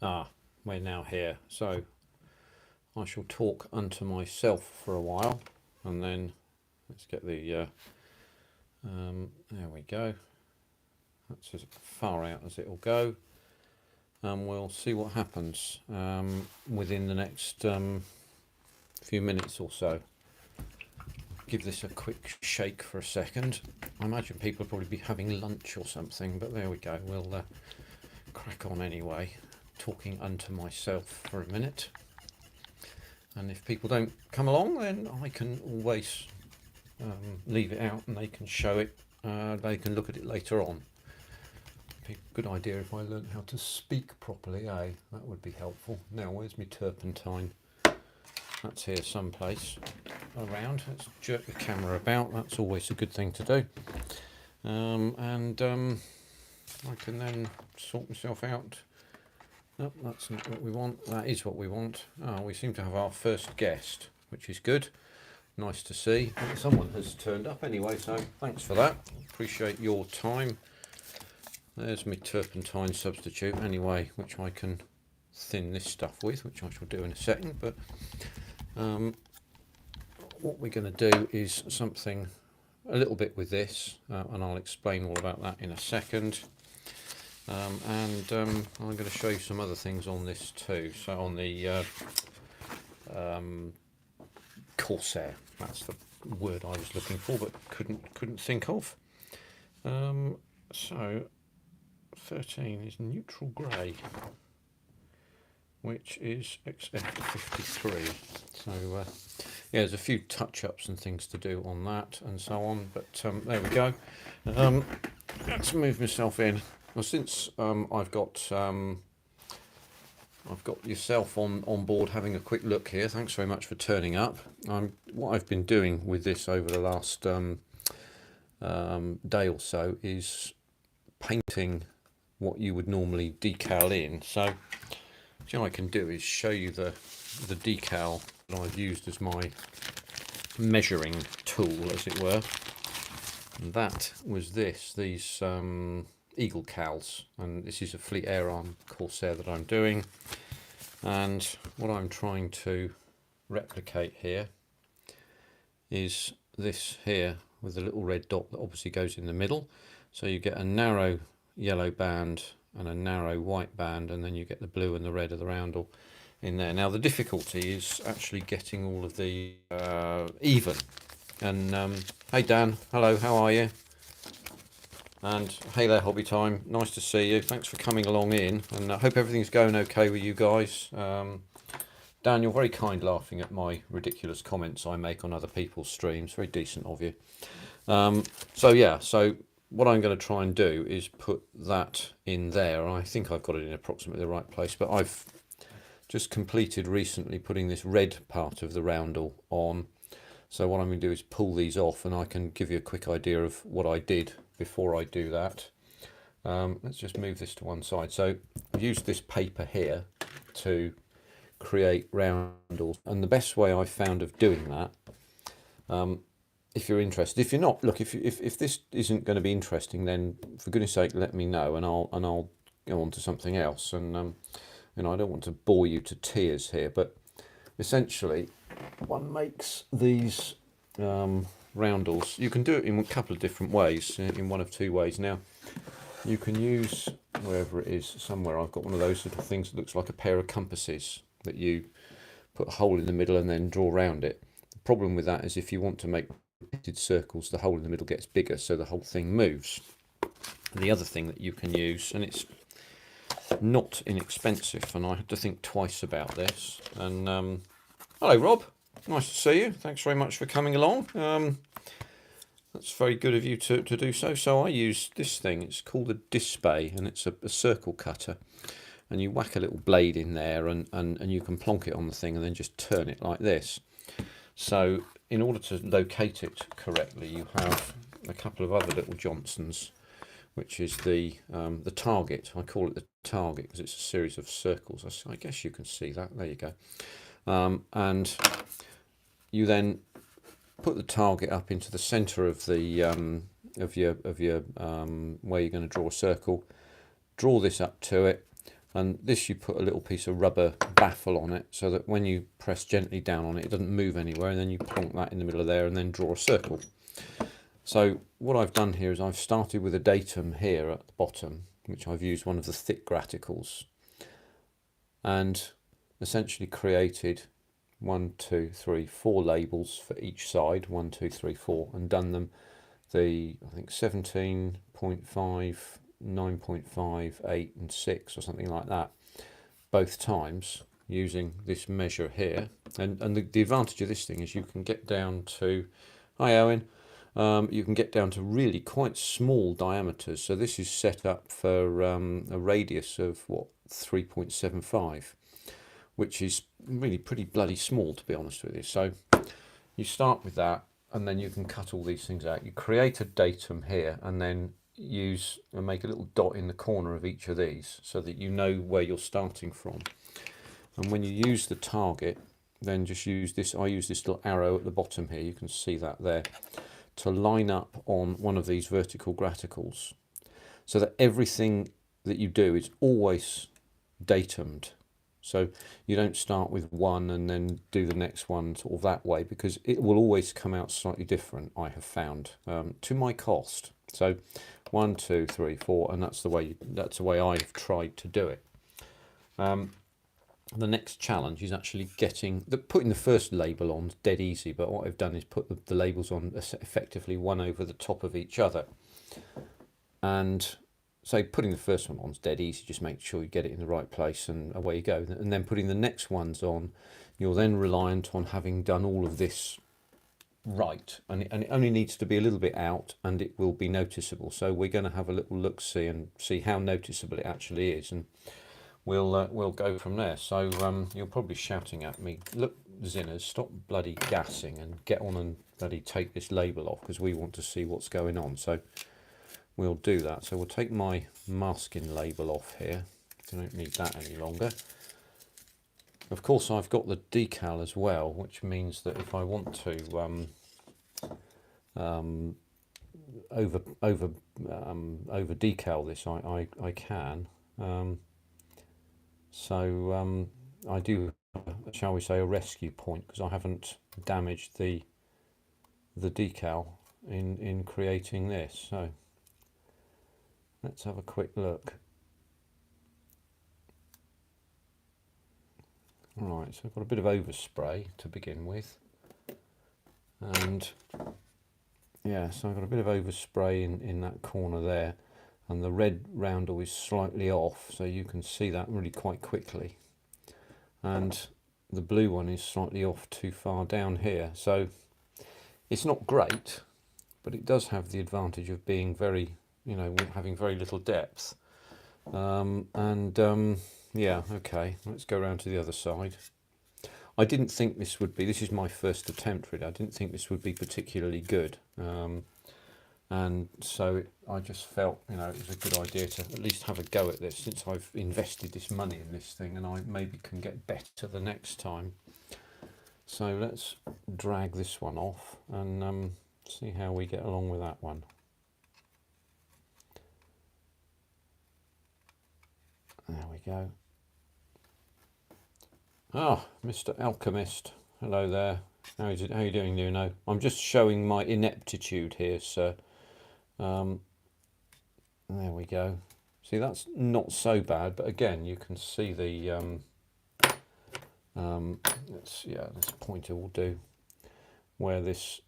We're now here, so I shall talk unto myself for a while, and then let's get the there we go. That's as far out as it'll go, and we'll see what happens within the next few minutes or so. Give this a quick shake for a second. I imagine people will probably be having lunch or something, but there we go. We'll crack on anyway, talking unto myself for a minute. And if people don't come along, then I can always leave it out and they can show it. They can look at it later on. Be a good idea if I learned how to speak properly, eh? That would be helpful. Now, where's my turpentine? That's here someplace around. Let's jerk the camera about. That's always a good thing to do. I can then sort myself out. Nope, that's not what we want. That is what we want. We seem to have our first guest, which is good. Nice to see. Someone has turned up anyway, so thanks for that. Appreciate your time. There's my turpentine substitute anyway, which I can thin this stuff with, which I shall do in a second. But what we're going to do is something a little bit with this, and I'll explain all about that in a second. I'm going to show you some other things on this too. So on the Corsair, that's the word I was looking for, but couldn't think of. So 13 is neutral grey, which is XF53. So yeah, there's a few touch-ups and things to do on that and so on, but there we go. Let's move myself in. Well, since I've got yourself on board having a quick look here, thanks very much for turning up. What I've been doing with this over the last day or so is painting what you would normally decal in. So what I can do is show you the decal that I've used as my measuring tool, as it were. And that was these Eagle Cals, and this is a Fleet Air Arm Corsair that I'm doing, and what I'm trying to replicate here is this here with a little red dot that obviously goes in the middle, so you get a narrow yellow band and a narrow white band, and then you get the blue and the red of the roundel in there. Now the difficulty is actually getting all of the even. And hey Dan, hello, how are you? And hey there, Hobby Time, nice to see you. Thanks for coming along in, and I hope everything's going okay with you guys. Dan, you're very kind, laughing at my ridiculous comments I make on other people's streams. Very decent of you. So what I'm going to try and do is put that in there. I think I've got it in approximately the right place, but I've just completed recently putting this red part of the roundel on. So what I'm going to do is pull these off, and I can give you a quick idea of what I did before I do that. Let's just move this to one side. So I've used this paper here to create roundels, and the best way I've found of doing that, if you're interested, if you're not, look, if this isn't going to be interesting, then for goodness sake let me know, and I'll go on to something else. And I don't want to bore you to tears here, but essentially one makes these roundels. You can do it in a couple of different ways, in one of two ways. Now you can use, wherever it is, somewhere I've got one of those little things that looks like a pair of compasses that you put a hole in the middle and then draw around it. The problem with that is if you want to make repeated circles, the hole in the middle gets bigger, so the whole thing moves. And the other thing that you can use, and it's not inexpensive, and I had to think twice about this. And hello Rob, nice to see you. Thanks very much for coming along. That's very good of you to do so. So I use this thing, it's called a Dispay, and it's a circle cutter, and you whack a little blade in there, and you can plonk it on the thing and then just turn it like this. So in order to locate it correctly, you have a couple of other little Johnsons, which is the target. I call it the target because it's a series of circles. I guess you can see that. There you go. And you then put the target up into the centre of the where you're going to draw a circle. Draw this up to it, And this, you put a little piece of rubber baffle on it so that when you press gently down on it, it doesn't move anywhere, and then you plonk that in the middle of there and then draw a circle. So what I've done here is I've started with a datum here at the bottom, which I've used one of the thick graticles, and essentially created 1, 2, 3, 4 labels for each side, 1, 2, 3, 4, and done them I think 17.5, 9.5, 8 and 6 or something like that both times using this measure here. And the advantage of this thing is you can get down to, hi Owen, you can get down to really quite small diameters. So this is set up for a radius of what, 3.75, which is really pretty bloody small, to be honest with you. So you start with that, and then you can cut all these things out. You create a datum here, and then use and make a little dot in the corner of each of these so that you know where you're starting from. And when you use the target, then just use this, I use this little arrow at the bottom here, you can see that there, to line up on one of these vertical graticles, so that everything that you do is always datumed. So you don't start with one and then do the next one sort of that way, because it will always come out slightly different, I have found, to my cost. So 1, 2, 3, 4, and that's the way I've tried to do it. The next challenge is actually putting the first label on is dead easy, but what I've done is put the labels on effectively one over the top of each other. And so putting the first one on is dead easy, just make sure you get it in the right place and away you go. And then putting the next ones on, you're then reliant on having done all of this right, and it only needs to be a little bit out and it will be noticeable. So we're going to have a little look-see and see how noticeable it actually is, and we'll go from there. So you're probably shouting at me, look Zinners, stop bloody gassing and get on and bloody take this label off, because we want to see what's going on. So we'll do that. So we'll take my masking label off here. I don't need that any longer. Of course, I've got the decal as well, which means that if I want to over decal this, I can. So I do, shall we say, a rescue point, because I haven't damaged the decal in creating this. So let's have a quick look. Right, so I've got a bit of overspray to begin with, and yeah, so I've got a bit of overspray in that corner there, and the red roundel is slightly off, so you can see that really quite quickly, and the blue one is slightly off too far down here. So it's not great, but it does have the advantage of being very, having very little depth. Yeah, okay, let's go around to the other side. I didn't think this is my first attempt really, I didn't think this would be particularly good. And so I just felt, it was a good idea to at least have a go at this, since I've invested this money in this thing, and I maybe can get better the next time. So let's drag this one off and see how we get along with that one. There we go. Ah, Mr. Alchemist. Hello there. How are you doing, Nuno? I'm just showing my ineptitude here, sir. There we go. See, that's not so bad, but again, you can see the this pointer will do, where this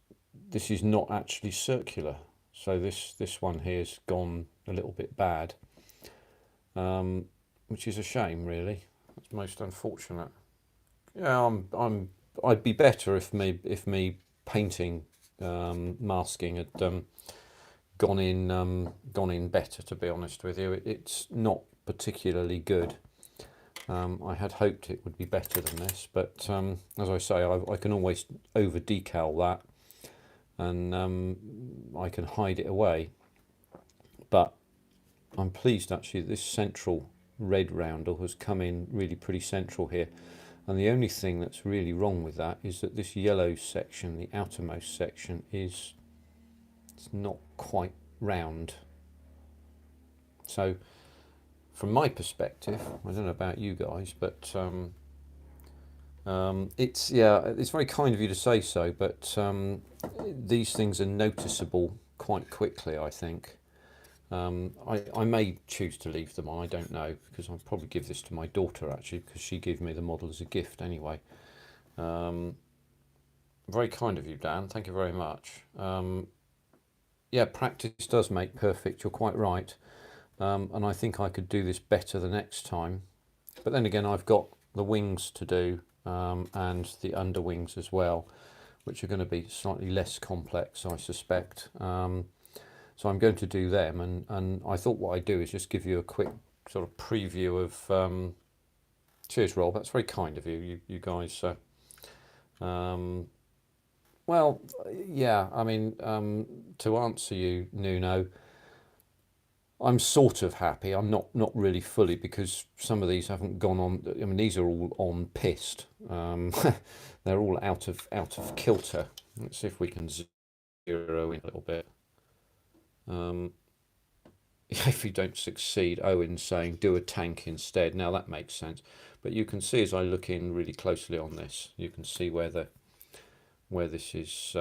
is not actually circular. So this one here's gone a little bit bad, which is a shame, really. It's most unfortunate. Yeah, I'd be better if me painting, masking had gone in better, to be honest with you. It's not particularly good. I had hoped it would be better than this, but as I say, I can always over decal that, and I can hide it away. But I'm pleased actually that this central red roundel has come in really pretty central here. And the only thing that's really wrong with that is that this yellow section, the outermost section, it's not quite round. So from my perspective, I don't know about you guys, but it's, yeah, it's very kind of you to say so, but these things are noticeable quite quickly, I think. I may choose to leave them on, I don't know, because I'll probably give this to my daughter actually, because she gave me the model as a gift anyway. Very kind of you, Dan, thank you very much. Yeah, practice does make perfect, you're quite right. And I think I could do this better the next time. But then again, I've got the wings to do and the underwings as well, which are going to be slightly less complex, I suspect. So I'm going to do them, and I thought what I'd do is just give you a quick sort of preview of. Cheers, Rob. That's very kind of you, you guys. Well, yeah. I mean, to answer you, Nuno, I'm sort of happy. I'm not really fully, because some of these haven't gone on. I mean, these are all on pissed. They're all out of kilter. Let's see if we can zero in a little bit. If you don't succeed, Owen's saying do a tank instead. Now that makes sense, but you can see as I look in really closely on this, you can see where this is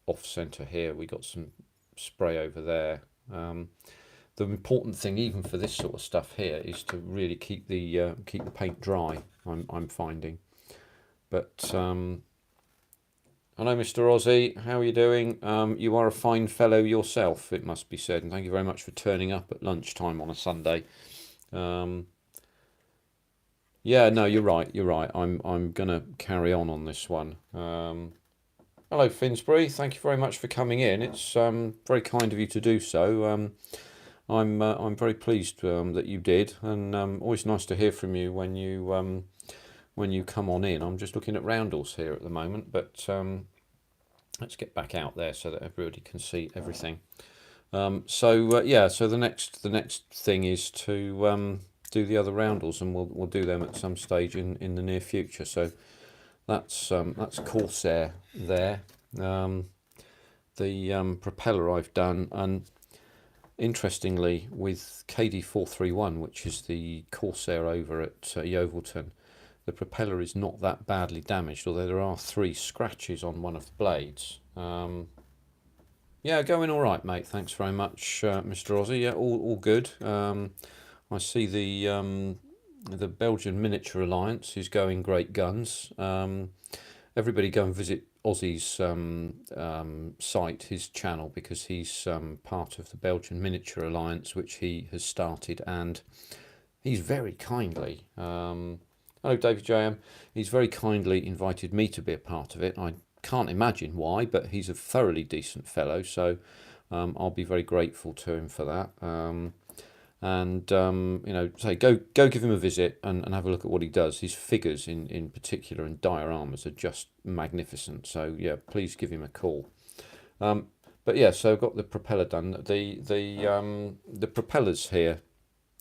off center here. We got some spray over there. The important thing, even for this sort of stuff here, is to really keep the paint dry. I'm finding, but. Hello, Mr. Aussie. How are you doing? You are a fine fellow yourself, it must be said, and thank you very much for turning up at lunchtime on a Sunday. Yeah, no, you're right. You're right. I'm gonna carry on this one. Hello, Finsbury. Thank you very much for coming in. It's very kind of you to do so. I'm very pleased that you did, and always nice to hear from you when you come on in. I'm just looking at roundels here at the moment, but let's get back out there so that everybody can see everything. Yeah, so the next thing is to do the other roundels, and we'll do them at some stage in the near future. So that's Corsair there. The propeller I've done, and interestingly with KD431, which is the Corsair over at Yeovilton, the propeller is not that badly damaged, although there are 3 scratches on one of the blades. Yeah, going all right, mate. Thanks very much, Mr. Aussie. Yeah, all good. I see the Belgian Miniature Alliance is going great guns. Everybody go and visit Aussie's site, his channel, because he's part of the Belgian Miniature Alliance, which he has started, and he's very kindly. Hello, David JM. He's very kindly invited me to be a part of it. I can't imagine why, but he's a thoroughly decent fellow, so I'll be very grateful to him for that. You know, say go give him a visit and have a look at what he does. His figures in particular and dioramas are just magnificent. So yeah, please give him a call. But yeah, so I've got the propeller done. The propellers here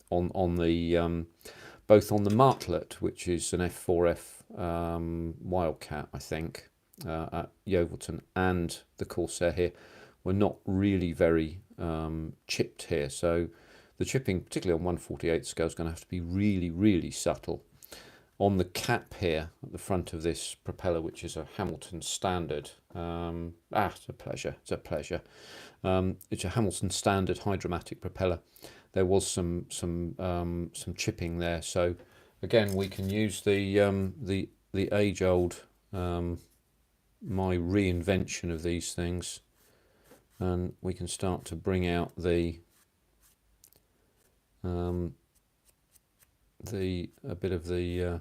on the both on the Martlet, which is an F4F Wildcat, I think, at Yeovilton, and the Corsair here, were not really very chipped here. So the chipping, particularly on 1/48 scale, is going to have to be really, really subtle. On the cap here at the front of this propeller, which is a Hamilton Standard, it's a pleasure. It's a pleasure. It's a Hamilton Standard hydromatic propeller. There was some chipping there, so again we can use the age-old my reinvention of these things, and we can start to bring out a bit of the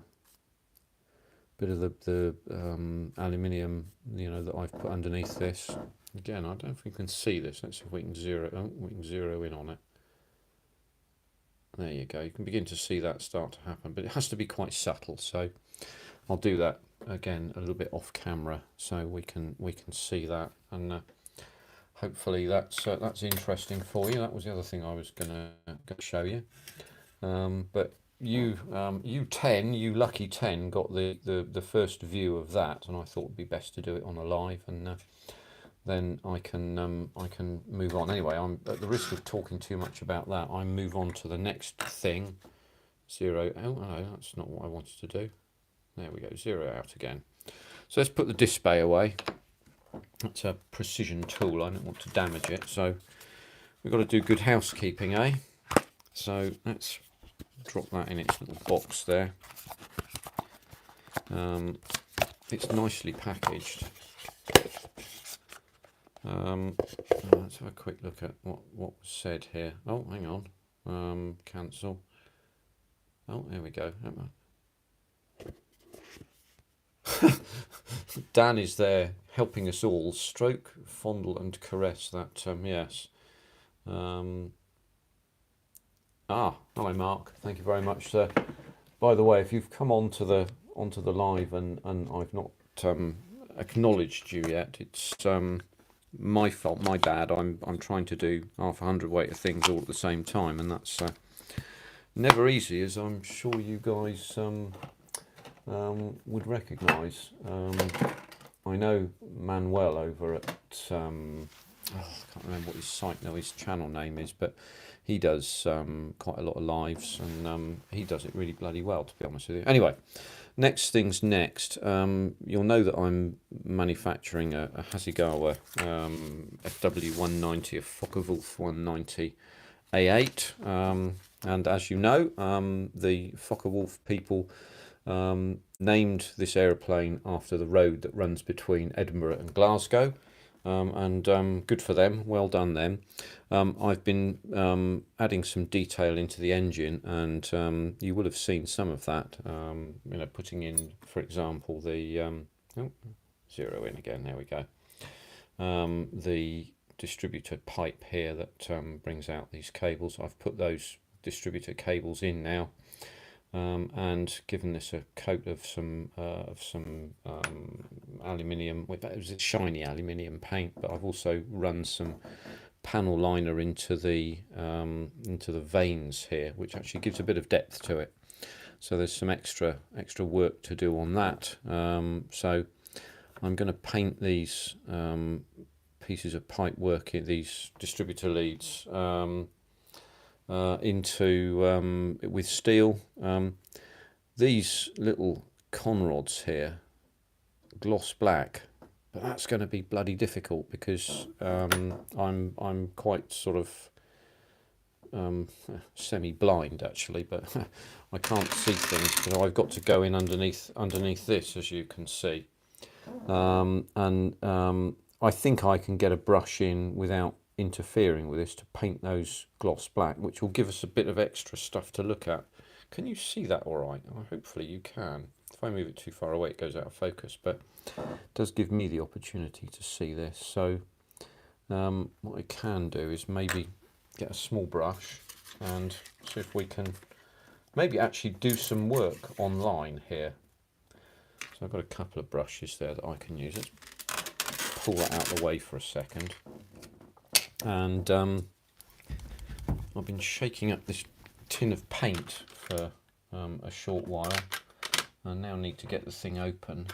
aluminium, you know, that I've put underneath this. Again, I don't know if we can see this. Let's see if we can zero in on it. There you go. You can begin to see that start to happen, but it has to be quite subtle. So I'll do that again a little bit off camera, so we can see that, and hopefully that's interesting for you. That was the other thing I was gonna show you. But you lucky 10 got the first view of that, and I thought it'd be best to do it on a live, and then I can move on. Anyway, I'm at the risk of talking too much about that. I move on to the next thing. Zero. Oh no, that's not what I wanted to do. There we go. Zero out again. So let's put the display away. That's a precision tool. I don't want to damage it. So we've got to do good housekeeping, eh? So let's drop that in its little box there. It's nicely packaged. Let's have a quick look at what was said here. Oh, hang on. Cancel. Oh, there we go. Dan is there helping us all stroke, fondle, and caress that. Yes. Hello, Mark. Thank you very much, sir. By the way, if you've come onto the live and I've not acknowledged you yet, it's my fault, my bad. I'm trying to do half a hundredweight of things all at the same time, and that's never easy, as I'm sure you guys would recognise. I know Manuel over at I can't remember what his site, no, his channel name is, but he does quite a lot of lives, and he does it really bloody well, to be honest with you. Anyway, next things next. You'll know that I'm manufacturing a Hasegawa FW190, a Focke-Wulf 190 A8, and as you know, the Focke-Wulf people named this aeroplane after the road that runs between Edinburgh and Glasgow. Good for them, well done them. I've been adding some detail into the engine, and you will have seen some of that, putting in, for example, the zero in again, there we go, the distributor pipe here that brings out these cables. I've put those distributor cables in now, and given this a coat of some aluminium. It was a shiny aluminium paint, but I've also run some panel liner into the vanes here, which actually gives a bit of depth to it. So there's some extra work to do on that. So I'm going to paint these pieces of pipe work in these distributor leads into with steel. These little conrods here, gloss black, but that's going to be bloody difficult because I'm quite sort of semi-blind actually, but I can't see things, so I've got to go in underneath this, as you can see, I think I can get a brush in without interfering with this to paint those gloss black, which will give us a bit of extra stuff to look at. Can you see that all right? Well, hopefully you can. If I move it too far away, it goes out of focus, but it does give me the opportunity to see this. So what I can do is maybe get a small brush and see if we can maybe actually do some work online here. So I've got a couple of brushes there that I can use. Let's pull that out of the way for a second. And I've been shaking up this tin of paint for a short while. I now need to get the thing open.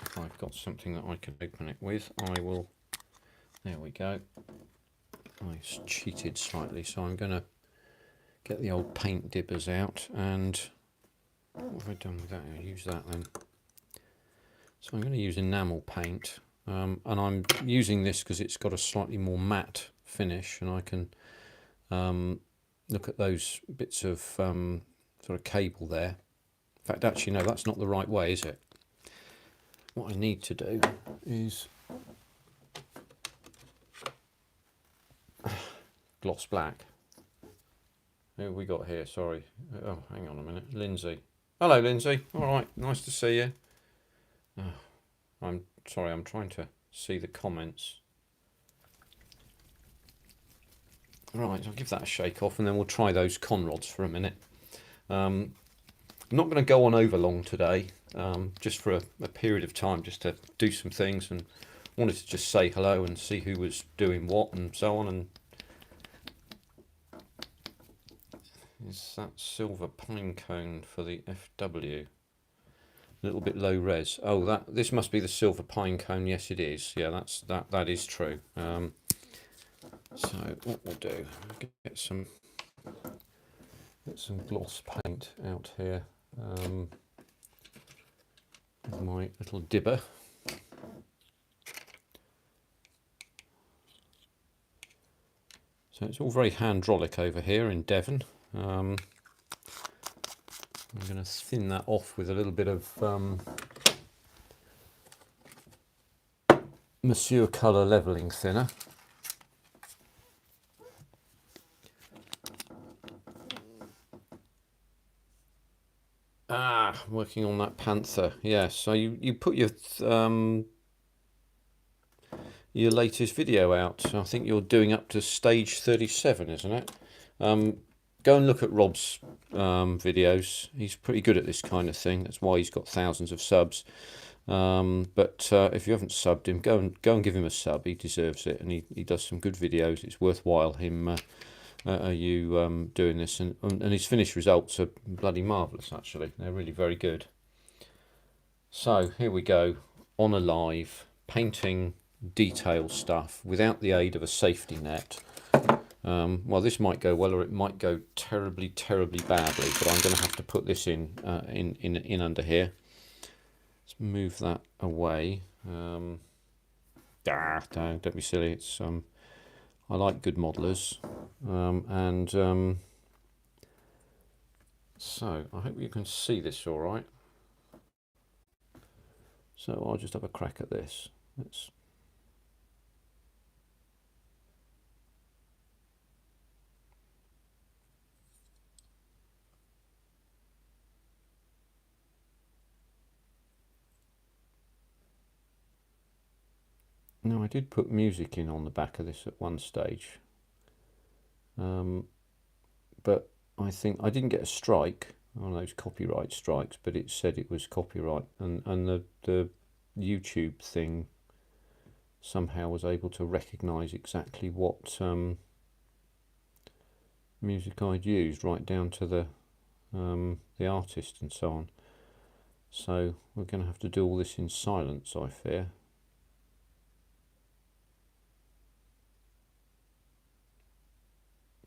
If I've got something that I can open it with, I will. There we go. I cheated slightly, so I'm going to get the old paint dippers out. And what have I done with that? I'll use that then. So I'm going to use enamel paint. And I'm using this because it's got a slightly more matte finish, and I can look at those bits of sort of cable there. In fact, actually, no, that's not the right way, is it? What I need to do is gloss black. Who have we got here? Sorry. Oh, hang on a minute. Lindsay. Hello, Lindsay. All right, nice to see you. Oh, I'm sorry, I'm trying to see the comments. Right, I'll give that a shake off and then we'll try those conrods for a minute. I'm not going to go on over long today, just for a period of time, just to do some things, and wanted to just say hello and see who was doing what and so on. And is that silver pine cone for the FW? A little bit low res. Oh, this must be the silver pine cone. Yes, it is. Yeah, that is true. So what we'll do, get some gloss paint out here with my little dibber. So it's all very hydraulic over here in Devon. I'm going to thin that off with a little bit of Monsieur Colour levelling thinner. Working on that Panther. Yes, so you put your latest video out. I think you're doing up to stage 37, isn't it? Go and look at Rob's videos. He's pretty good at this kind of thing. That's why he's got thousands of subs. But if you haven't subbed him, go and give him a sub. He deserves it, and he does some good videos. It's worthwhile him doing this, and his finished results are bloody marvellous. Actually, they're really very good. So here we go on a live painting detail stuff without the aid of a safety net. Well, this might go well, or it might go terribly badly. But I'm going to have to put this in under here. Let's move that away. Don't be silly. It's I like good modelers, so I hope you can see this all right. So I'll just have a crack at this. Now, I did put music in on the back of this at one stage, but I think I didn't get a strike on those copyright strikes, but it said it was copyright, and the YouTube thing somehow was able to recognise exactly what music I'd used, right down to the artist and so on. So we're going to have to do all this in silence, I fear.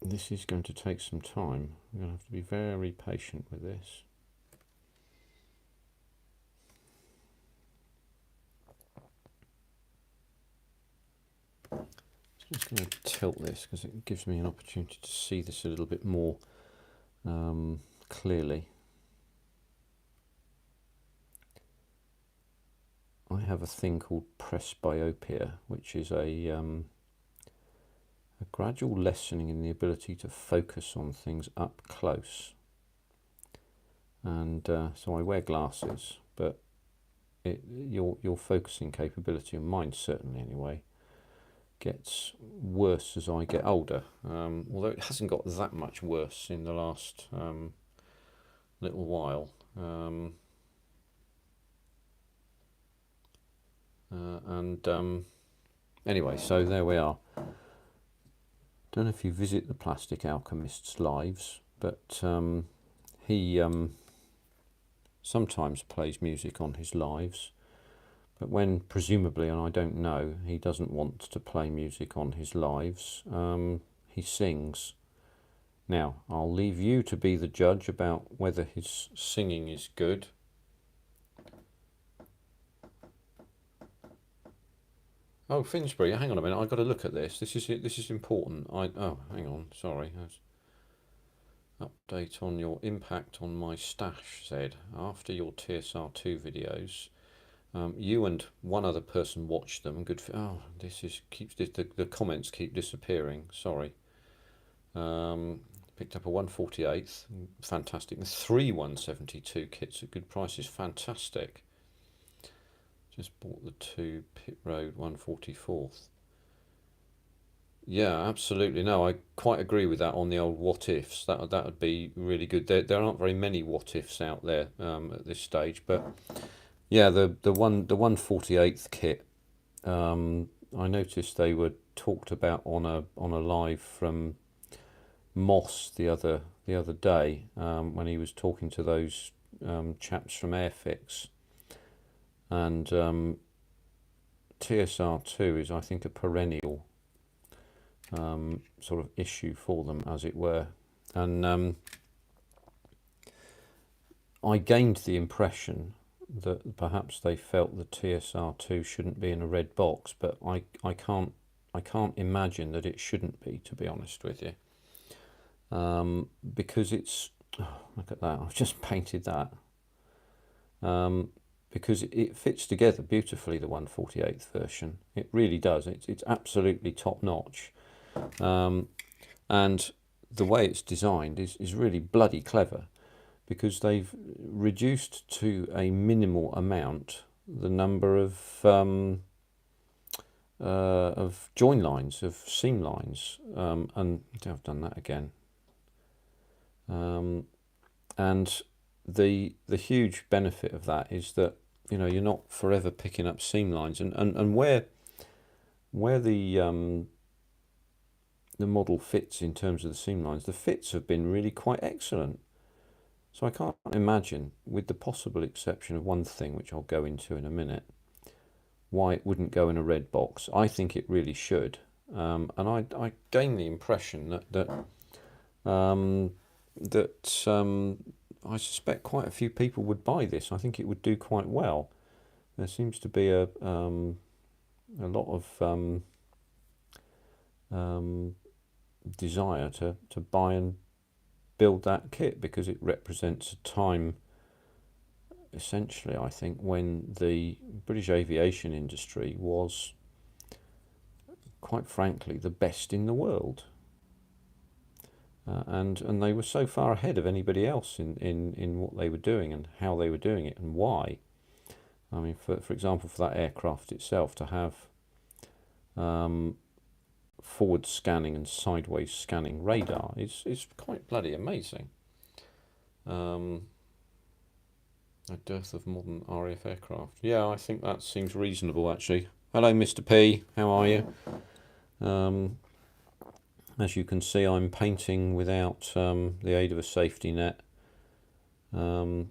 This is going to take some time. I'm going to have to be very patient with this. I'm just going to tilt this because it gives me an opportunity to see this a little bit more clearly. I have a thing called presbyopia, which is a gradual lessening in the ability to focus on things up close. And so I wear glasses, but your focusing capability, and mine certainly anyway, gets worse as I get older. Although it hasn't got that much worse in the last little while. Anyway, so there we are. Don't know if you visit the Plastic Alchemist's lives, but he sometimes plays music on his lives, but when presumably, and I don't know, he doesn't want to play music on his lives, he sings. Now, I'll leave you to be the judge about whether his singing is good. Oh, Finsbury, hang on a minute, I've got to look at this. This is important. Oh, hang on, sorry. Update on your impact on my stash, said. After your TSR2 videos, you and one other person watched them. Good for, oh, the comments keep disappearing, sorry. Picked up a 148th, fantastic. 3 172 kits at good prices, fantastic. Just bought the 2 Pit Road 144th. Yeah, absolutely. No, I quite agree with that on the old what ifs. That would be really good. There aren't very many what ifs out there at this stage, but yeah, the 148th kit. I noticed they were talked about on a live from Moss the other day when he was talking to those chaps from Airfix. and TSR2 is, I think, a perennial sort of issue for them, as it were. And I gained the impression that perhaps they felt that TSR2 shouldn't be in a red box, but I can't imagine that it shouldn't be, to be honest with you, because it's, oh, look at that, I've just painted that, because it fits together beautifully, the 1/48th version. It really does. It's absolutely top notch, and the way it's designed is really bloody clever, because they've reduced to a minimal amount the number of join lines, of seam lines, and I've done that again. And the huge benefit of that is that, you know, you're not forever picking up seam lines, and where the model fits in terms of the seam lines, the fits have been really quite excellent. So I can't imagine, with the possible exception of one thing, which I'll go into in a minute, why it wouldn't go in a red box. I think it really should, and I gain the impression that I suspect quite a few people would buy this. I think it would do quite well. There seems to be a lot of desire to buy and build that kit, because it represents a time, essentially, I think, when the British aviation industry was, quite frankly, the best in the world. And they were so far ahead of anybody else in what they were doing and how they were doing it and why. I mean, for example, for that aircraft itself to have forward scanning and sideways scanning radar is quite bloody amazing. A dearth of modern RAF aircraft. Yeah, I think that seems reasonable, actually. Hello, Mr. P. How are you? As you can see, I'm painting without the aid of a safety net. Thank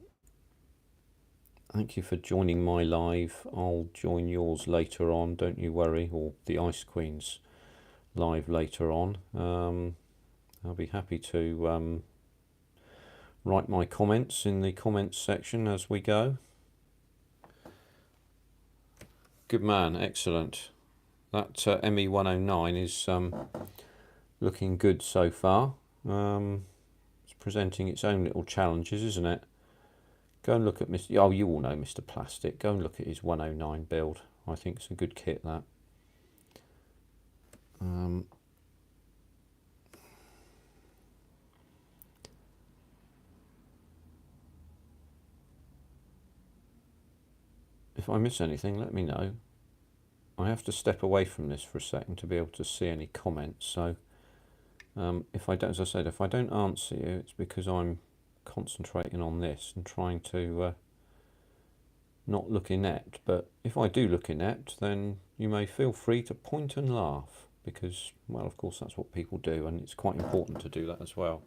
you for joining my live. I'll join yours later on, don't you worry, or the Ice Queen's live later on. I'll be happy to write my comments in the comments section as we go. Good man, excellent. That ME109 is looking good so far. It's presenting its own little challenges, isn't it? Go and look at Mr. Oh, you all know Mr. Plastic. Go and look at his 109 build. I think it's a good kit, that. If I miss anything, let me know. I have to step away from this for a second to be able to see any comments. So if I don't, as I said, if I don't answer you, it's because I'm concentrating on this and trying to not look inept. But if I do look inept, then you may feel free to point and laugh, because, well, of course, that's what people do, and it's quite important to do that as well.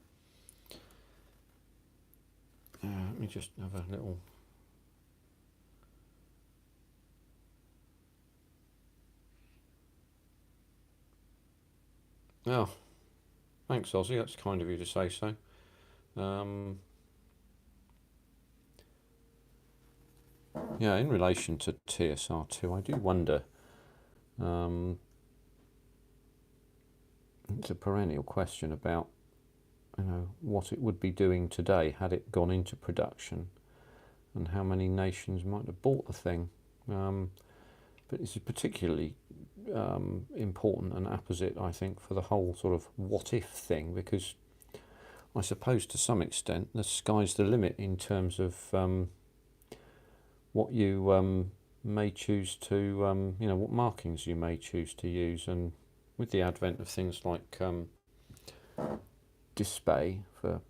Let me just have a little... Oh, thanks, Ozzy. That's kind of you to say so. Yeah, in relation to TSR2, I do wonder. It's a perennial question about, you know, what it would be doing today had it gone into production, and how many nations might have bought the thing. But it's particularly important and apposite, I think, for the whole sort of what if thing, because I suppose to some extent the sky's the limit in terms of what you may choose to, you know, what markings you may choose to use. And with the advent of things like Display for,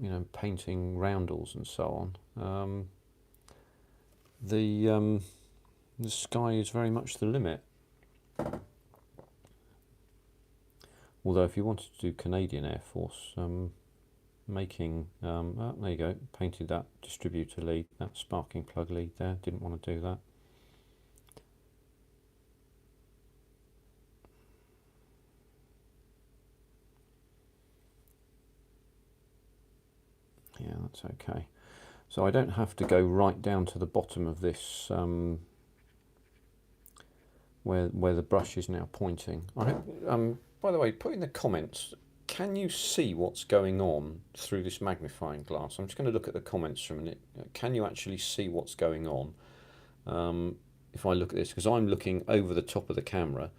you know, painting roundels and so on, the sky is very much the limit. Although if you wanted to do Canadian Air Force, making, oh, there you go, painted that distributor lead, that sparking plug lead there, didn't want to do that. Yeah, that's okay. So I don't have to go right down to the bottom of this where the brush is now pointing. I hope, by the way, put in the comments, can you see what's going on through this magnifying glass? I'm just going to look at the comments for a minute. Can you actually see what's going on? If I look at this, because I'm looking over the top of the camera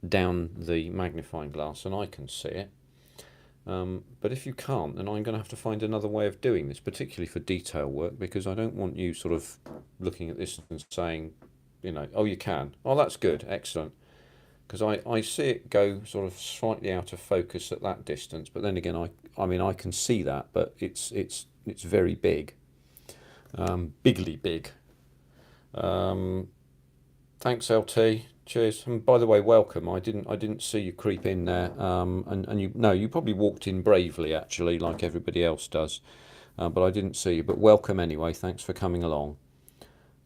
down the magnifying glass and I can see it. But if you can't, then I'm going to have to find another way of doing this, particularly for detail work, because I don't want you sort of looking at this and saying, you know, oh, you can. Oh, that's good. Excellent. Because I see it go sort of slightly out of focus at that distance. But then again, I mean, I can see that, but it's very big. Bigly big. Thanks, LT. Cheers. And by the way, welcome. I didn't see you creep in there. And you probably walked in bravely, actually, like everybody else does. But I didn't see you. But welcome anyway. Thanks for coming along.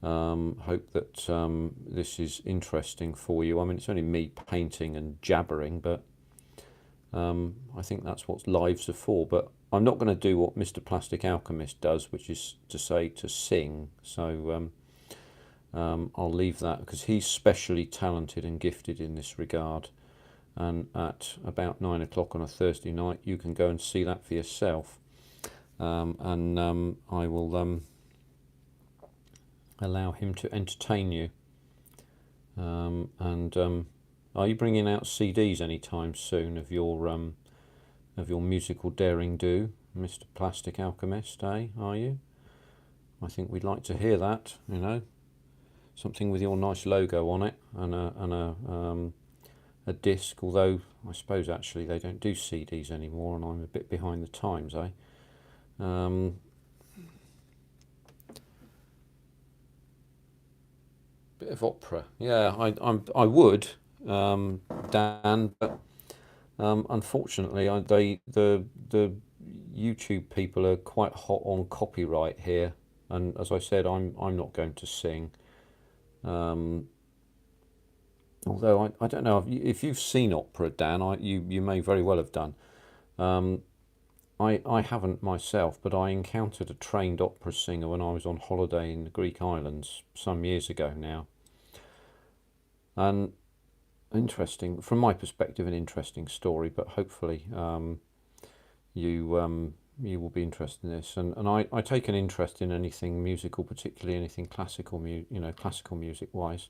Hope that this is interesting for you. I mean, it's only me painting and jabbering, but I think that's what lives are for. But I'm not going to do what Mr. Plastic Alchemist does, which is to sing. So I'll leave that, because he's specially talented and gifted in this regard. And at about 9 o'clock on a Thursday night, you can go and see that for yourself. And I will allow him to entertain you. Are you bringing out CDs anytime soon of your musical daring do, Mr. Plastic Alchemist? Are you? I think we'd like to hear that. You know, something with your nice logo on it and a disc. Although I suppose actually they don't do CDs anymore, and I'm a bit behind the times, Bit of opera, yeah. I would, Dan, but unfortunately, the YouTube people are quite hot on copyright here, and as I said, I'm not going to sing. Although I don't know if you've seen opera, Dan. You may very well have done. I haven't myself, but I encountered a trained opera singer when I was on holiday in the Greek islands some years ago now. And interesting, from my perspective, an interesting story, but hopefully you will be interested in this. And I take an interest in anything musical, particularly anything classical, classical music wise.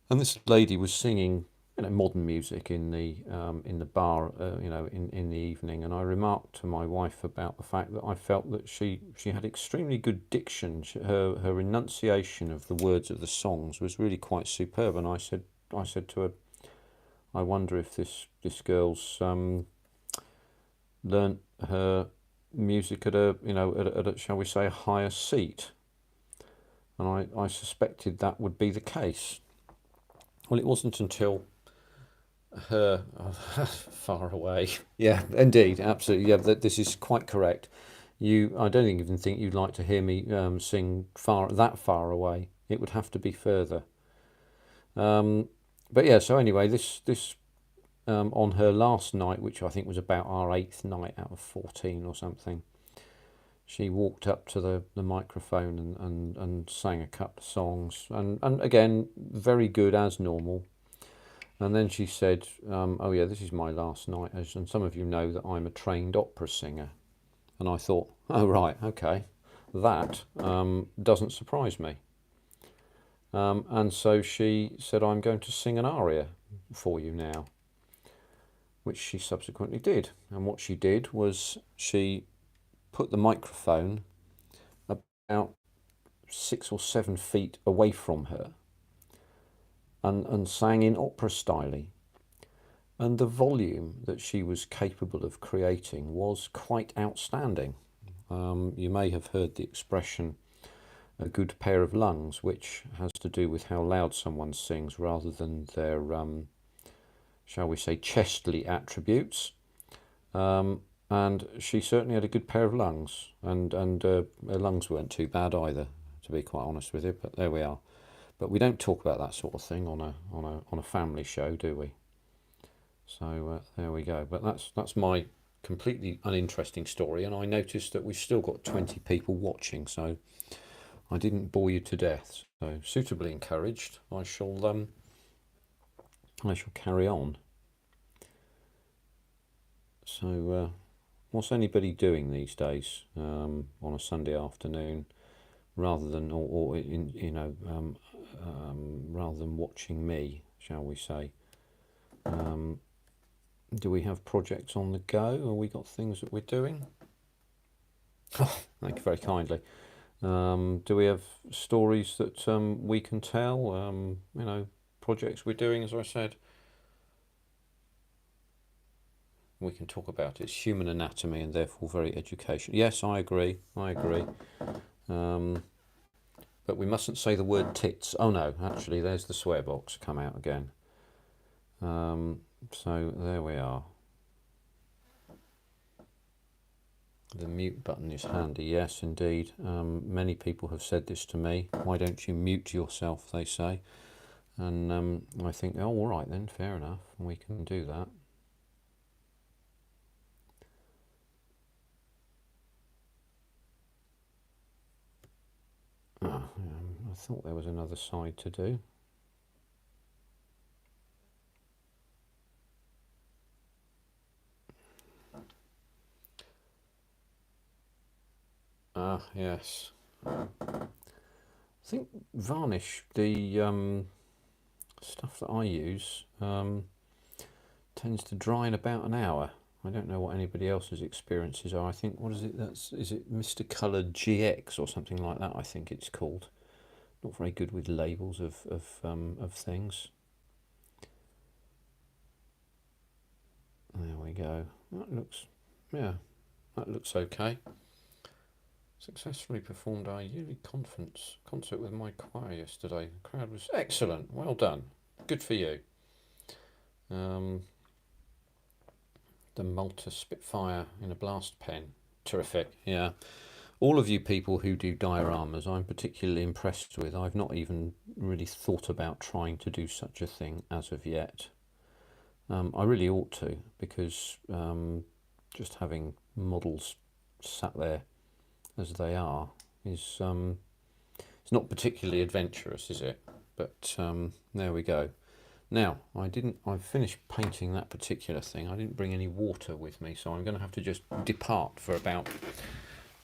And this lady was singing, modern music in the bar, in the evening. And I remarked to my wife about the fact that I felt that she had extremely good diction. Her enunciation of the words of the songs was really quite superb. And I said to her, I wonder if this girl's learnt her music at a shall we say, a higher seat. And I suspected that would be the case. Well, it wasn't until far away. Yeah, indeed, absolutely. Yeah, this is quite correct. I don't even think you'd like to hear me sing that far away. It would have to be further. But yeah. So anyway, this on her last night, which I think was about our 8th night out of 14 or something, she walked up to the microphone and sang a couple of songs, and again, very good as normal. And then she said, oh yeah, this is my last night, and some of you know that I'm a trained opera singer. And I thought, oh right, okay, that doesn't surprise me. And so she said, I'm going to sing an aria for you now, which she subsequently did. And what she did was she put the microphone about 6 or 7 feet away from her and sang in opera style. And the volume that she was capable of creating was quite outstanding. You may have heard the expression, a good pair of lungs, which has to do with how loud someone sings rather than their, shall we say, chestly attributes. And she certainly had a good pair of lungs, and her lungs weren't too bad either, to be quite honest with you. But there we are. But we don't talk about that sort of thing on a family show, do we? So there we go. But that's my completely uninteresting story, and I noticed that we've still got 20 people watching, so I didn't bore you to death. So suitably encouraged, I shall carry on. So what's anybody doing these days on a Sunday afternoon, rather than or in, rather than watching me, shall we say? Do we have projects on the go? Have we got things that we're doing? Oh, thank you very kindly. Do we have stories that we can tell? Projects we're doing, as I said. We can talk about it. It's human anatomy and therefore very educational. Yes, I agree. But we mustn't say the word tits. Oh no, actually, there's the swear box come out again. So there we are. The mute button is handy. Yes, indeed. Many people have said this to me. Why don't you mute yourself, they say. And I think, oh, all right then, fair enough. We can do that. I thought there was another side to do. Ah, yes. I think varnish, the stuff that I use, tends to dry in about an hour. I don't know what anybody else's experiences are. I think, what is it? Is it Mr. Coloured GX or something like that? I think it's called. Not very good with labels of things. There we go. That looks okay. Successfully performed our yearly concert with my choir yesterday. The crowd was excellent. Well done. Good for you. The Malta Spitfire in a blast pen. Terrific. Yeah. All of you people who do dioramas, I'm particularly impressed with. I've not even really thought about trying to do such a thing as of yet. I really ought to, because just having models sat there as they are is it's not particularly adventurous, is it? But there we go. Now, I've finished painting that particular thing. I didn't bring any water with me, so I'm going to have to just depart for about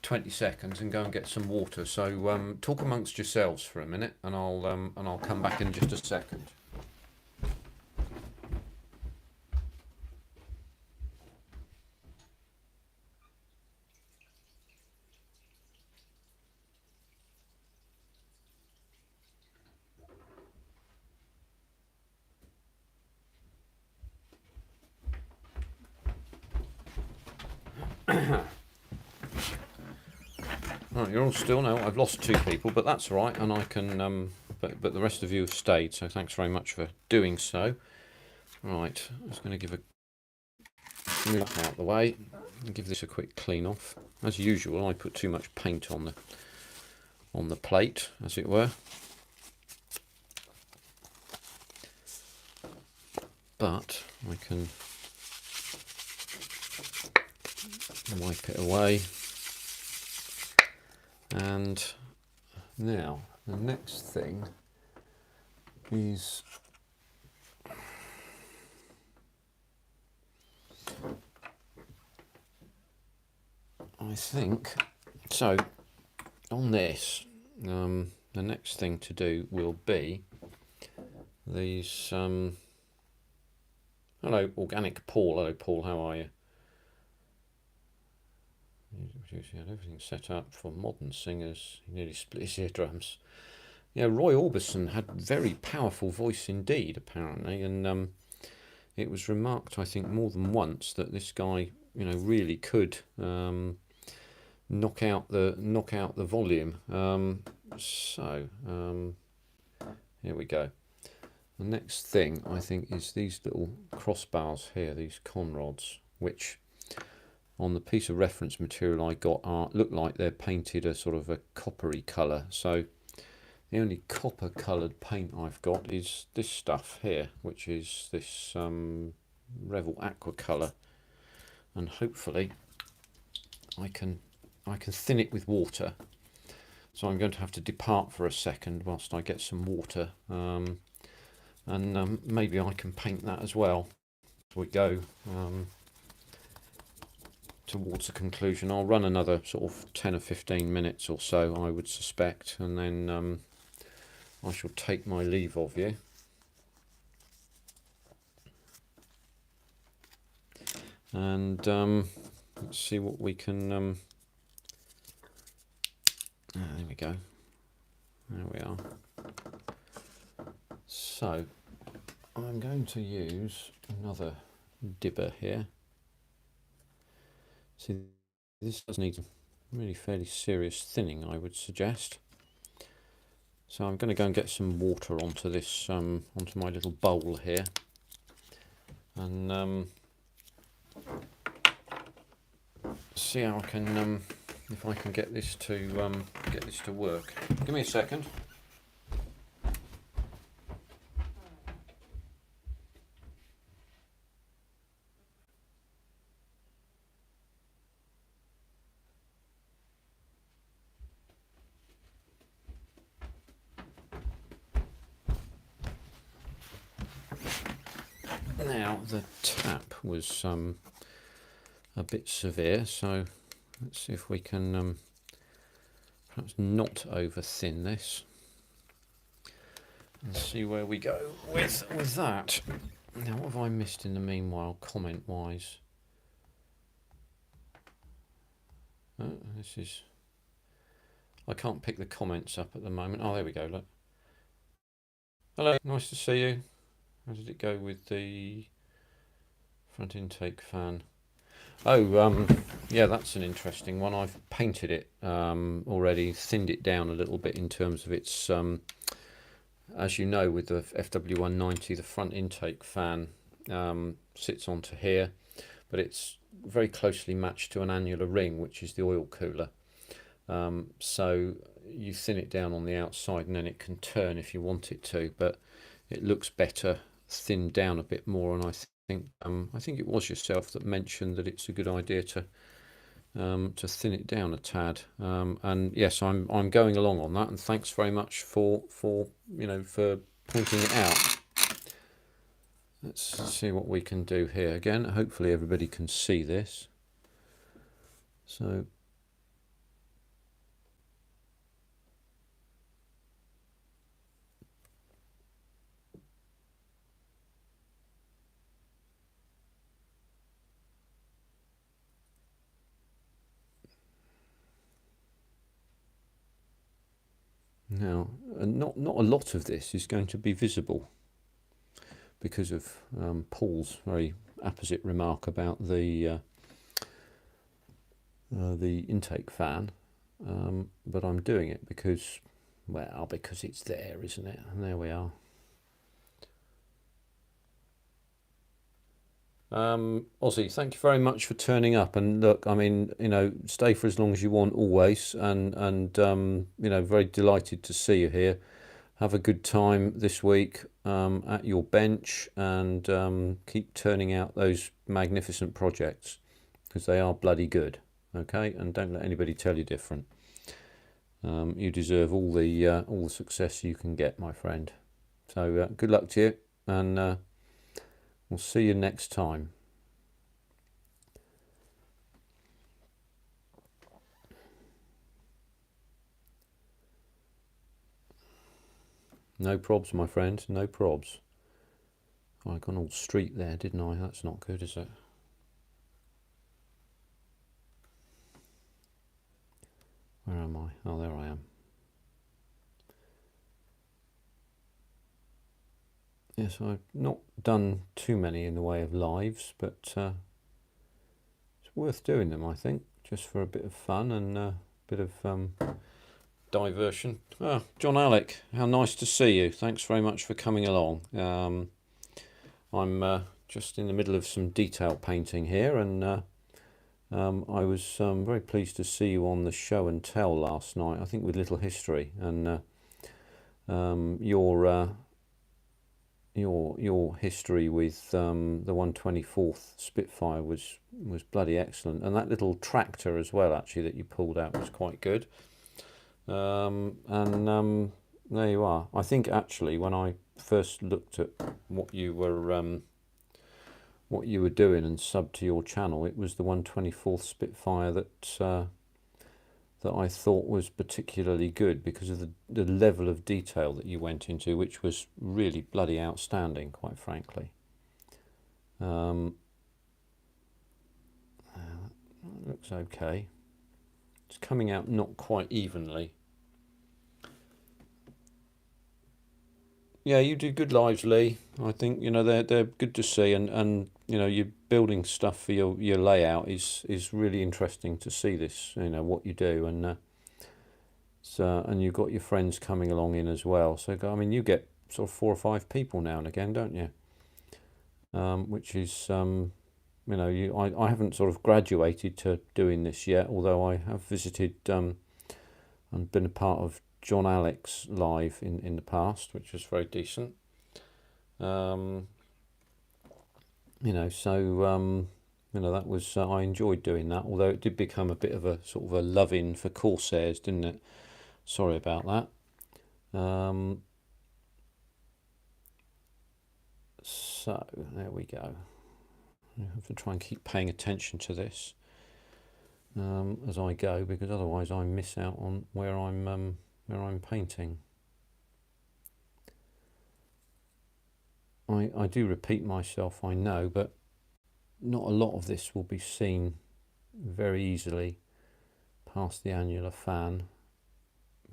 20 seconds and go and get some water. So talk amongst yourselves for a minute, and I'll come back in just a second. Right, you're all still now. I've lost 2 people, but that's all right, and I can. But the rest of you have stayed, so thanks very much for doing so. Right, I'm just going to give a move out the way and give this a quick clean off. As usual, I put too much paint on the plate, as it were. But I can wipe it away. And now the next thing is I think so on this the next thing to do will be these hello Organic Paul. Hello Paul, how are you? He had everything set up for modern singers. He nearly split his eardrums. Yeah, Roy Orbison had very powerful voice indeed, apparently, and it was remarked, I think, more than once that this guy, really could knock out the volume. Here we go. The next thing I think is these little crossbars here, these conrods, which on the piece of reference material I got look like they're painted a sort of a coppery colour. So the only copper coloured paint I've got is this stuff here, which is this Revell Aqua colour. and hopefully I can thin it with water. So I'm going to have to depart for a second whilst I get some water, and maybe I can paint that as well as we go towards a conclusion. I'll run another sort of 10 or 15 minutes or so, I would suspect, and then I shall take my leave of you. And let's see what we can there we go, there we are. So I'm going to use another dibber here. See, this does need really fairly serious thinning, I would suggest. So I'm going to go and get some water onto this onto my little bowl here, and see how I can if I can get this to work. Give me a second. Now the tap was a bit severe, so let's see if we can perhaps not over thin this and see where we go with that. Now, what have I missed in the meanwhile, comment wise? This is, I can't pick the comments up at the moment. Oh, there we go, look. Hello, nice to see you. How did it go with the front intake fan? Oh, yeah, that's an interesting one. I've painted it already, thinned it down a little bit in terms of its, as you know, with the FW190, the front intake fan sits onto here, but it's very closely matched to an annular ring, which is the oil cooler. So you thin it down on the outside and then it can turn if you want it to, but it looks better thinned down a bit more, and I think it was yourself that mentioned that it's a good idea to thin it down a tad. And yes, I'm going along on that, and thanks very much for pointing it out. Let's see what we can do here. Again, hopefully everybody can see this. So now, not a lot of this is going to be visible because of Paul's very apposite remark about the intake fan, but I'm doing it because, well, because it's there, isn't it? And there we are. Ozzy, thank you very much for turning up, and look, I mean, stay for as long as you want always, and very delighted to see you here. Have a good time this week at your bench, and keep turning out those magnificent projects, because they are bloody good. Okay, and don't let anybody tell you different. You deserve all the success you can get, my friend. So good luck to you, and we'll see you next time. No probs, my friend, no probs. Oh, I got an old street there, didn't I? That's not good, is it? Where am I? Oh, there I am. Yes, I've not done too many in the way of lives, but it's worth doing them, I think, just for a bit of fun and a bit of diversion. Oh, John Alec, how nice to see you. Thanks very much for coming along. I'm just in the middle of some detail painting here, and I was very pleased to see you on the show and tell last night, I think with Little History, and your history with the 124th Spitfire was bloody excellent, and that little tractor as well, actually, that you pulled out was quite good. And there you are. I think actually when I first looked at what you were doing and subbed to your channel, it was the 124th Spitfire that that I thought was particularly good because of the level of detail that you went into, which was really bloody outstanding, quite frankly. That looks okay. It's coming out not quite evenly. Yeah, you do good lives, Lee. I think, you know, they're good to see, and you know, you're building stuff for your layout is really interesting to see this, you know, what you do, and so, and you've got your friends coming along in as well. So I mean, you get sort of 4 or 5 people now and again, don't you? Which is you know, I haven't sort of graduated to doing this yet, although I have visited and been a part of John Alex live in the past, which was very decent. You know, so you know, that was I enjoyed doing that, although it did become a bit of a sort of a love-in for Corsairs, didn't it? Sorry about that. So there we go. I have to try and keep paying attention to this as I go, because otherwise I miss out on where I'm painting. I do repeat myself, I know, but not a lot of this will be seen very easily past the annular fan,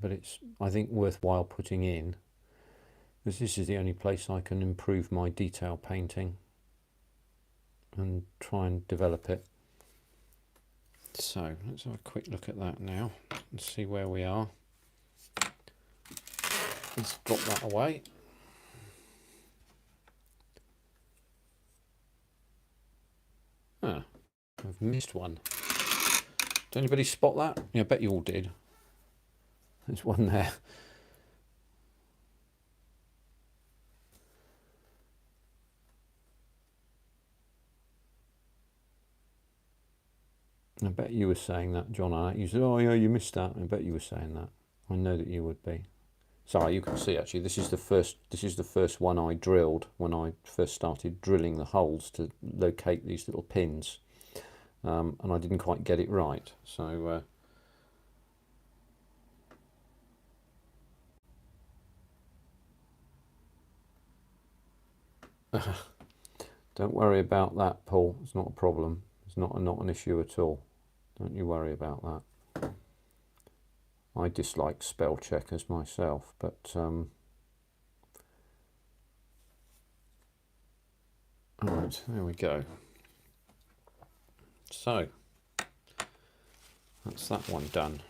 but it's, I think, worthwhile putting in, because this is the only place I can improve my detail painting and try and develop it. So let's have a quick look at that now and see where we are. Let's drop that away. Ah, I've missed one. Did anybody spot that? Yeah, I bet you all did. There's one there. I bet you were saying that, John. You said, "Oh yeah, you missed that." I bet you were saying that. I know that you would be. Sorry, you can see actually. This is the first one I drilled when I first started drilling the holes to locate these little pins, and I didn't quite get it right. So. Don't worry about that, Paul. It's not a problem. It's not an issue at all. Don't you worry about that. I dislike spell checkers myself, but alright, there we go. So that's that one done.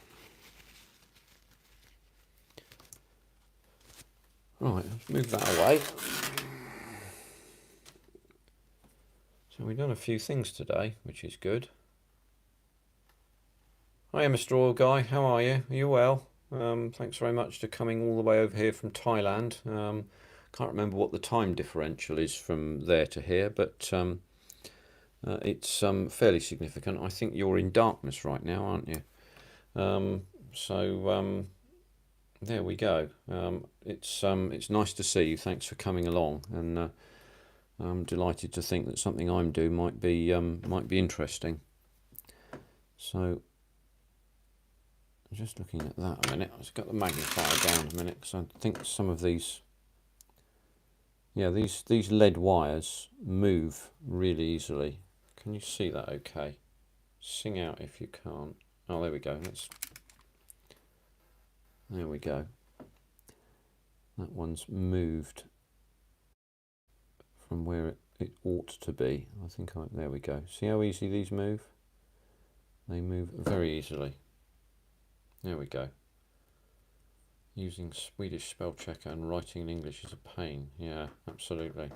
Right, let's move that away. So we've done a few things today, which is good. Hi, Mr. Oil Guy. How are you? Are you well? Thanks very much for coming all the way over here from Thailand. Can't remember what the time differential is from there to here, but it's fairly significant. I think you're in darkness right now, aren't you? So there we go. It's nice to see you. Thanks for coming along, and I'm delighted to think that something I'm doing might be interesting. So. Just looking at that a minute. I've got the magnifier down a minute because I think some of these, yeah, these lead wires move really easily. Can you see that okay? Sing out if you can't. Oh, there we go. There we go. That one's moved from where it ought to be. There we go. See how easy these move? They move very easily. There we go. Using Swedish spell checker and writing in English is a pain. Yeah, absolutely.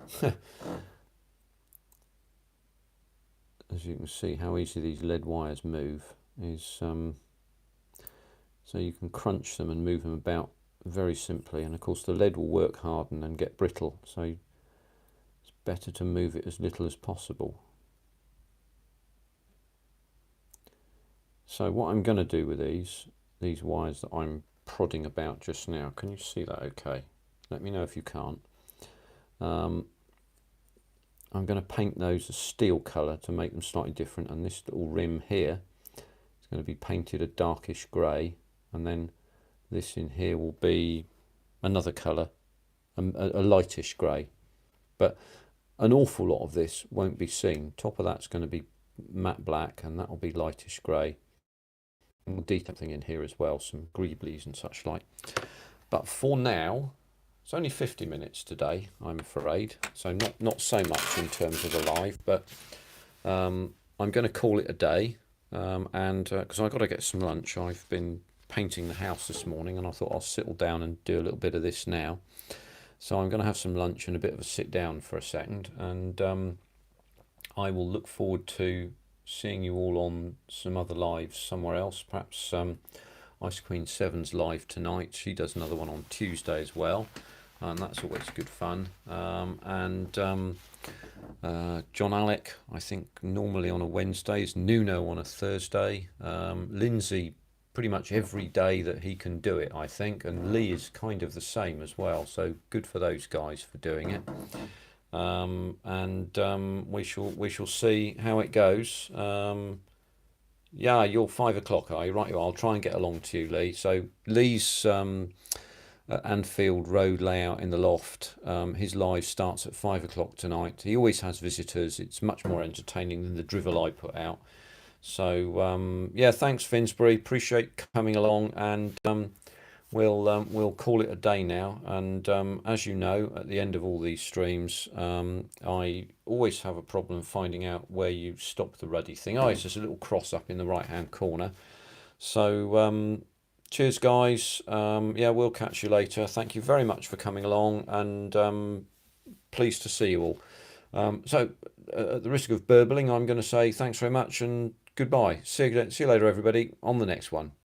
As you can see, how easy these lead wires move is so you can crunch them and move them about very simply. And of course, the lead will work hard and then get brittle. So better to move it as little as possible. So what I'm going to do with these wires that I'm prodding about just now, can you see that okay? Let me know if you can't. I'm going to paint those a steel colour to make them slightly different, and this little rim here is going to be painted a darkish grey, and then this in here will be another colour, a lightish grey. But an awful lot of this won't be seen. Top of that's going to be matte black, and that will be lightish grey. And we'll detail something in here as well, some greeblies and such like. But for now, it's only 50 minutes today, I'm afraid. So not so much in terms of a live, but I'm going to call it a day. And because I've got to get some lunch. I've been painting the house this morning, and I thought I'll settle down and do a little bit of this now. So I'm going to have some lunch and a bit of a sit down for a second, and I will look forward to seeing you all on some other lives somewhere else. Perhaps Ice Queen 7's live tonight. She does another one on Tuesday as well, and that's always good fun. John Alec, I think, normally on a Wednesday, is Nuno on a Thursday. Lindsay, pretty much every day that he can do it, I think, and Lee is kind of the same as well. So good for those guys for doing it. We shall see how it goes. Yeah, you're 5 o'clock, are you? Right, I'll try and get along to you, Lee. So Lee's Anfield Road layout in the loft. His live starts at 5 o'clock tonight. He always has visitors. It's much more entertaining than the drivel I put out. So yeah, thanks Finsbury. Appreciate coming along, and we'll call it a day now. And as you know, at the end of all these streams, I always have a problem finding out where you stop the ruddy thing. Oh, it's just a little cross up in the right hand corner. So cheers guys. Yeah, we'll catch you later. Thank you very much for coming along, and pleased to see you all. So at the risk of burbling, I'm going to say thanks very much and goodbye. See you later everybody on the next one.